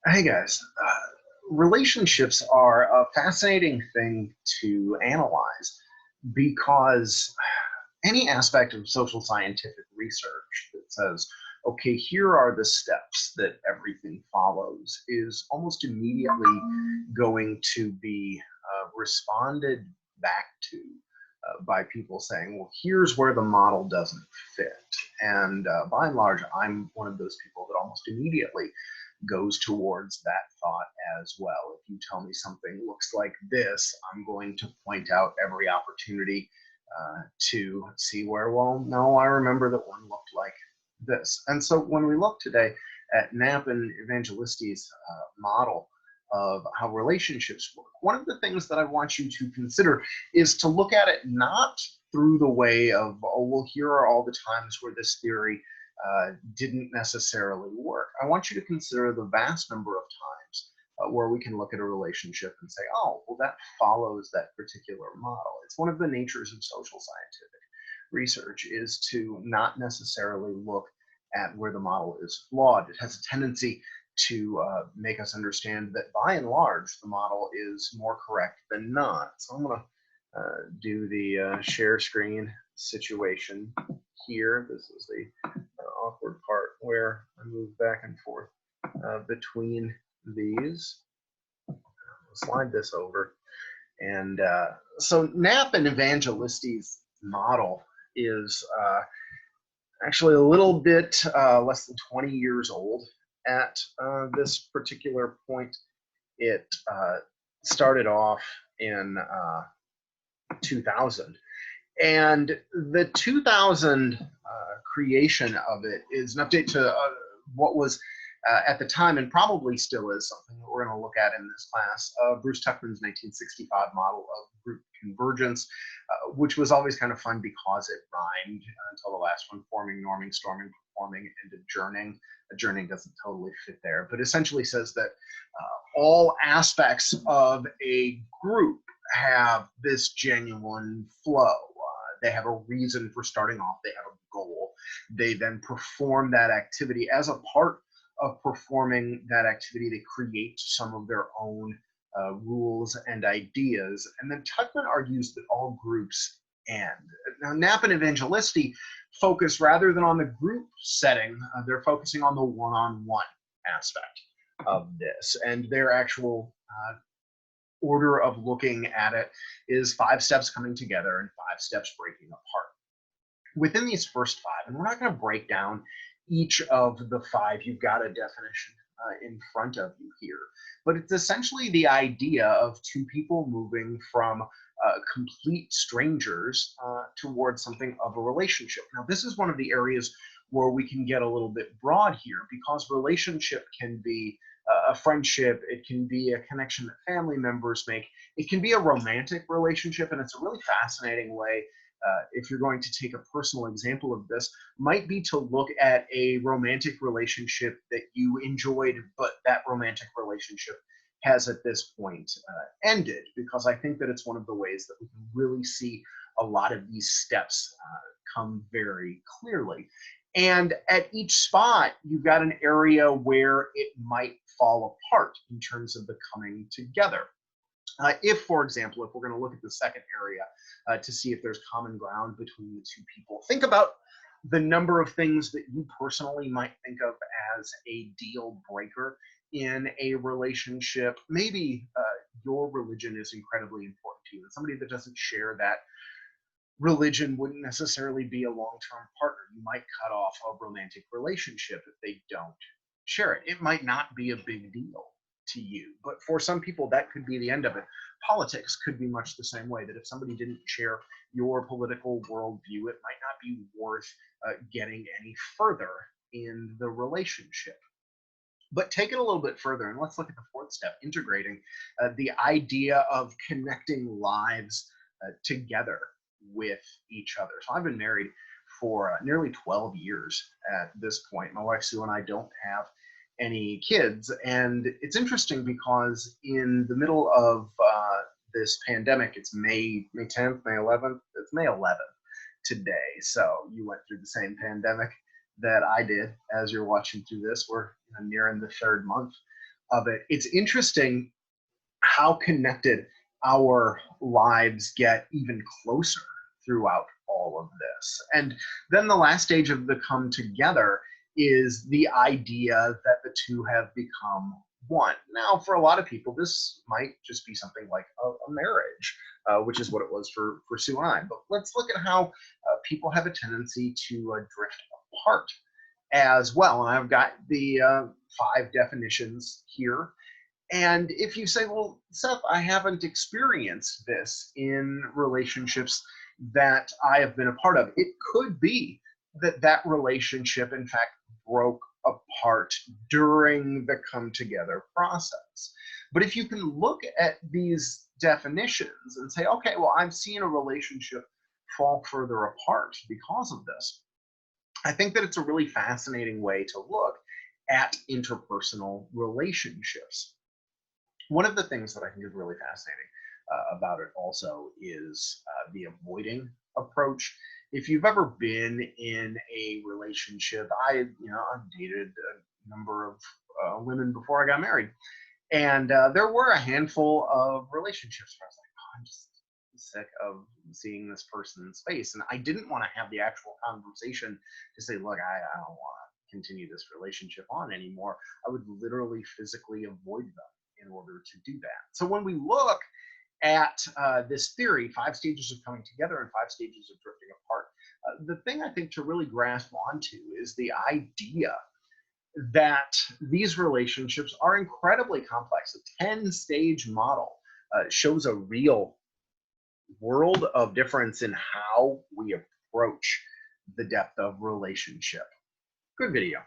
Hey guys, relationships are a fascinating thing to analyze because any aspect of social scientific research that says, okay, here are the steps that everything follows, is almost immediately going to be responded back to by people saying, well, here's where the model doesn't fit. And by and large, I'm one of those people that almost immediately goes towards that thought as well. If you tell me something looks like this, I'm going to point out every opportunity to see where, well, no, I remember that one looked like this. And so when we look today at Knapp and Vangelisti's model of how relationships work, one of the things that I want you to consider is to look at it not through the way of, oh, well, here are all the times where this theory didn't necessarily work. I want you to consider the vast number of times where we can look at a relationship and say, oh, well, that follows that particular model. It's one of the natures of social scientific research is to not necessarily look at where the model is flawed. It has a tendency to make us understand that by and large, the model is more correct than not. So I'm going to do the share screen situation here. This is the awkward part where I move back and forth between these. I'll slide this over. And so Knapp and Vangelisti's model is actually a little bit less than 20 years old at this particular point. It started off in 2000. And the 2000 creation of it is an update to what was at the time, and probably still is something that we're going to look at in this class, Bruce Tuckman's 1965 model of group convergence, which was always kind of fun because it rhymed until the last one: forming, norming, storming, performing, and adjourning. Adjourning doesn't totally fit there, but essentially says that all aspects of a group have this genuine flow. They have a reason for starting off. They have a goal. They then perform that activity. As a part of performing that activity, they create some of their own rules and ideas. And then Tuckman argues that all groups end. Now, Knapp and Vangelisti focus rather than on the group setting, they're focusing on the one-on-one aspect of this. And their actual order of looking at it is 5 steps coming together and 5 steps breaking apart. Within these first 5, and we're not going to break down each of the 5, you've got a definition in front of you here, but it's essentially the idea of 2 people moving from complete strangers towards something of a relationship. Now, this is one of the areas where we can get a little bit broad here, because relationship can be a friendship, it can be a connection that family members make, it can be a romantic relationship, and it's a really fascinating way, if you're going to take a personal example of this, might be to look at a romantic relationship that you enjoyed, but that romantic relationship has at this point ended, because I think that it's one of the ways that we can really see a lot of these steps come very clearly. And at each spot, you've got an area where it might fall apart in terms of the coming together. If, for example, if we're going to look at the second area to see if there's common ground between the 2 people, think about the number of things that you personally might think of as a deal breaker in a relationship. Maybe your religion is incredibly important to you, and somebody that doesn't share that religion wouldn't necessarily be a long-term partner. You might cut off a romantic relationship if they don't share it. It might not be a big deal to you, but for some people that could be the end of it. Politics could be much the same way, that if somebody didn't share your political worldview, it might not be worth getting any further in the relationship. But take it a little bit further, and let's look at the 4th step: integrating the idea of connecting lives together with each other. So I've been married for nearly 12 years at this point. My wife Sue and I don't have any kids, and it's interesting because in the middle of this pandemic, it's May 10th, May 11th, it's May 11th today. So you went through the same pandemic that I did. As you're watching through this, we're nearing the 3rd month of it, it's interesting how connected our lives get even closer throughout all of this. And then the last stage of the come together is the idea that the two have become one. Now, for a lot of people, this might just be something like a marriage, which is what it was for Sue and I. But let's look at how people have a tendency to drift apart as well. And I've got the 5 definitions here. And if you say, well, Seth, I haven't experienced this in relationships that I have been a part of, it could be that that relationship, in fact, broke apart during the come together process. But if you can look at these definitions and say, okay, well, I've seen a relationship fall further apart because of this, I think that it's a really fascinating way to look at interpersonal relationships. One of the things that I think is really fascinating about it also is the avoiding approach. If you've ever been in a relationship, I've dated a number of women before I got married, and there were a handful of relationships where I was like, oh, I'm just sick of seeing this person's face, and I didn't want to have the actual conversation to say, look, I don't want to continue this relationship on anymore. I would literally physically avoid them in order to do that. So when we look at this theory, 5 stages of coming together and 5 stages of drifting apart, the thing I think to really grasp onto is the idea that these relationships are incredibly complex. A 10-stage model shows a real world of difference in how we approach the depth of relationship. Good video.